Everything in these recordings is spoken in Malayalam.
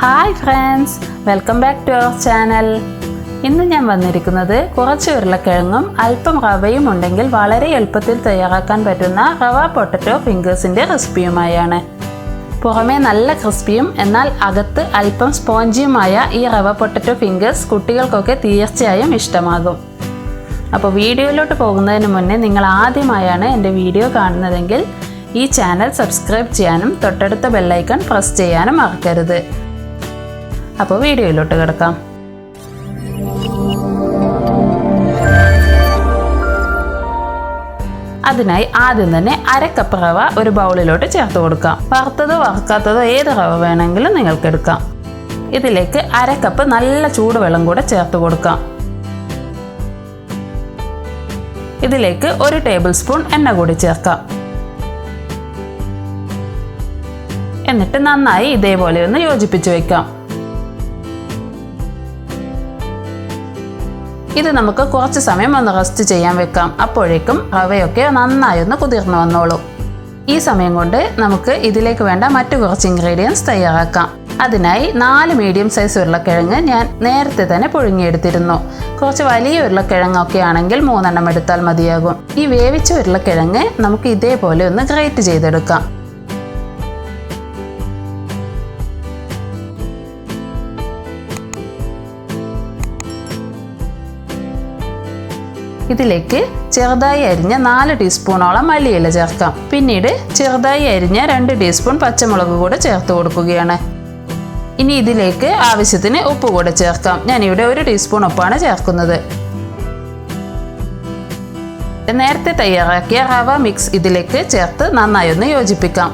Hi friends, welcome back to our channel. ഇന്ന് ഞാൻ വന്നിരിക്കുന്നത് കുറച്ച് ഉരുളക്കിഴങ്ങും അല്പം റവയും ഉണ്ടെങ്കിൽ വളരെ എളുപ്പത്തിൽ തയ്യാറാക്കാൻ പറ്റുന്ന റവ പൊട്ടറ്റോ ഫിംഗേഴ്സിന്റെ റെസിപ്പിയുമായാണ്. പുറമേ നല്ല ക്രിസ്പിയും എന്നാൽ അകത്ത് അല്പം സ്പോഞ്ചിയുമായ ഈ റവ പൊട്ടറ്റോ ഫിംഗേഴ്സ് കുട്ടികൾക്കൊക്കെ തീർച്ചയായും ഇഷ്ടമാകും. അപ്പോൾ വീഡിയോയിലോട്ട് പോകുന്നതിന് മുന്നേ നിങ്ങൾ ആദ്യമായാണ് എൻ്റെ വീഡിയോ കാണുന്നതെങ്കിൽ ഈ ചാനൽ സബ്സ്ക്രൈബ് ചെയ്യാനും തൊട്ടടുത്ത ബെൽ ഐക്കൺ പ്രസ് ചെയ്യാനും മറക്കരുത്. അപ്പോൾ വീഡിയോയിലോട്ട് കിടക്കാം. അതിനായി ആദ്യം തന്നെ അര കപ്പ് റവ ഒരു ബൗളിലോട്ട് ചേർത്ത് കൊടുക്കാം. വറുത്തതോ വറുക്കാത്തതോ ഏത് റവ വേണമെങ്കിലും നിങ്ങൾക്ക് എടുക്കാം. ഇതിലേക്ക് അര കപ്പ് നല്ല ചൂടുവെള്ളം കൂടെ ചേർത്ത് കൊടുക്കാം. ഇതിലേക്ക് 1 ടേബിൾ സ്പൂൺ എണ്ണ കൂടി ചേർക്കാം. എന്നിട്ട് നന്നായി ഇതേപോലെ ഒന്ന് യോജിപ്പിച്ച് വെക്കാം. ഇത് നമുക്ക് കുറച്ച് സമയം ഒന്ന് റെസ്റ്റ് ചെയ്യാൻ വെക്കാം. അപ്പോഴേക്കും റവയൊക്കെ നന്നായി ഒന്ന് കുതിർന്നു വന്നോളൂ. ഈ സമയം കൊണ്ട് നമുക്ക് ഇതിലേക്ക് വേണ്ട മറ്റു കുറച്ച് ഇൻഗ്രീഡിയൻസ് തയ്യാറാക്കാം. അതിനായി 4 മീഡിയം സൈസ് ഉരുളക്കിഴങ്ങ് ഞാൻ നേരത്തെ തന്നെ പുഴുങ്ങിയെടുത്തിരുന്നു. കുറച്ച് വലിയ ഉരുളക്കിഴങ്ങൊക്കെ ആണെങ്കിൽ 3 എണ്ണം എടുത്താൽ മതിയാകും. ഈ വേവിച്ച ഉരുളക്കിഴങ്ങ് നമുക്ക് ഇതേപോലെ ഒന്ന് ഗ്രേറ്റ് ചെയ്തെടുക്കാം. ഇതിലേക്ക് ചെറുതായി അരിഞ്ഞ 4 ടീസ്പൂണോളം മല്ലിയില ചേർക്കാം. പിന്നീട് ചെറുതായി അരിഞ്ഞ 2 ടീസ്പൂൺ പച്ചമുളക് കൂടെ ചേർത്ത് കൊടുക്കുകയാണ്. ഇനി ഇതിലേക്ക് ആവശ്യത്തിന് ഉപ്പ് കൂടെ ചേർക്കാം. ഞാനിവിടെ 1 ടീസ്പൂൺ ഉപ്പാണ് ചേർക്കുന്നത്. നേരത്തെ തയ്യാറാക്കിയ റവ മിക്സ് ഇതിലേക്ക് ചേർത്ത് നന്നായി ഒന്ന് യോജിപ്പിക്കാം.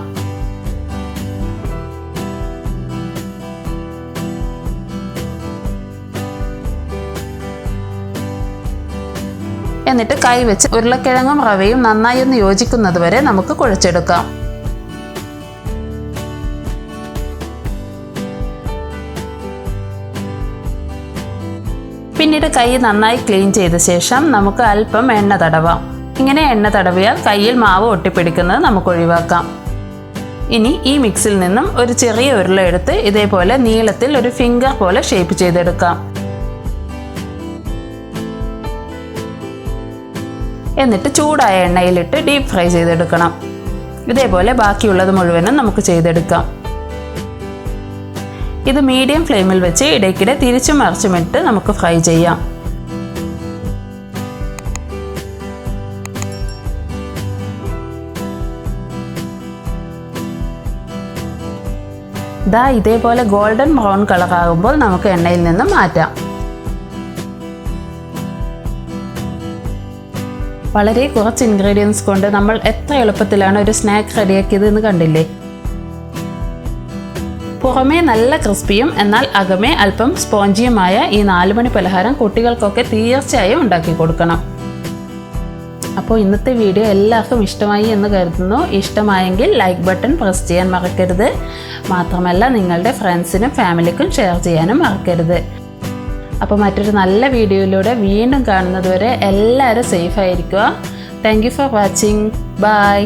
എന്നിട്ട് കൈ വെച്ച് ഉരുളക്കിഴങ്ങും റവയും നന്നായി ഒന്ന് യോജിക്കുന്നത് വരെ നമുക്ക് കുഴച്ചെടുക്കാം. പിന്നീട് കൈ നന്നായി ക്ലീൻ ചെയ്ത ശേഷം നമുക്ക് അല്പം എണ്ണ തടവാം. ഇങ്ങനെ എണ്ണ തടവിയാൽ കയ്യിൽ മാവ് ഒട്ടിപ്പിടിക്കുന്നത് നമുക്ക് ഒഴിവാക്കാം. ഇനി ഈ മിക്സിൽ നിന്നും ഒരു ചെറിയ ഉരുള എടുത്ത് ഇതേപോലെ നീളത്തിൽ ഒരു ഫിംഗർ പോലെ ഷേപ്പ് ചെയ്തെടുക്കാം. എന്നിട്ട് ചൂടായ എണ്ണയിലിട്ട് ഡീപ്പ് ഫ്രൈ ചെയ്തെടുക്കണം. ഇതേപോലെ ബാക്കിയുള്ളത് മുഴുവനും നമുക്ക് ചെയ്തെടുക്കാം. ഇത് മീഡിയം ഫ്ലെയിമിൽ വെച്ച് ഇടയ്ക്കിടെ തിരിച്ചും മറിച്ചുമിട്ട് നമുക്ക് ഫ്രൈ ചെയ്യാം. ദാ ഇതേപോലെ ഗോൾഡൻ ബ്രൗൺ കളർ ആകുമ്പോൾ നമുക്ക് എണ്ണയിൽ നിന്നും മാറ്റാം. വളരെ കുറച്ച് ഇൻഗ്രീഡിയൻസ് കൊണ്ട് നമ്മൾ എത്ര എളുപ്പത്തിലാണ് ഒരു സ്നാക്ക് റെഡിയാക്കിയത് എന്ന് കണ്ടില്ലേ. പുറമേ നല്ല ക്രിസ്പിയും എന്നാൽ അകമേ അല്പം സ്പോഞ്ചിയുമായ ഈ 4 മണി പലഹാരം കുട്ടികൾക്കൊക്കെ തീർച്ചയായും ഉണ്ടാക്കി കൊടുക്കണം. അപ്പോൾ ഇന്നത്തെ വീഡിയോ എല്ലാവർക്കും ഇഷ്ടമായി എന്ന് കരുതുന്നു. ഇഷ്ടമായെങ്കിൽ ലൈക്ക് ബട്ടൺ പ്രസ് ചെയ്യാൻ മറക്കരുത്. മാത്രമല്ല നിങ്ങളുടെ ഫ്രണ്ട്സിനും ഫാമിലിക്കും ഷെയർ ചെയ്യാനും മറക്കരുത്. അപ്പോൾ മറ്റൊരു നല്ല വീഡിയോയിലൂടെ വീണ്ടും കാണുന്നത് വരെ എല്ലാവരും സേഫ് ആയിരിക്കുക. Thank you for watching. By.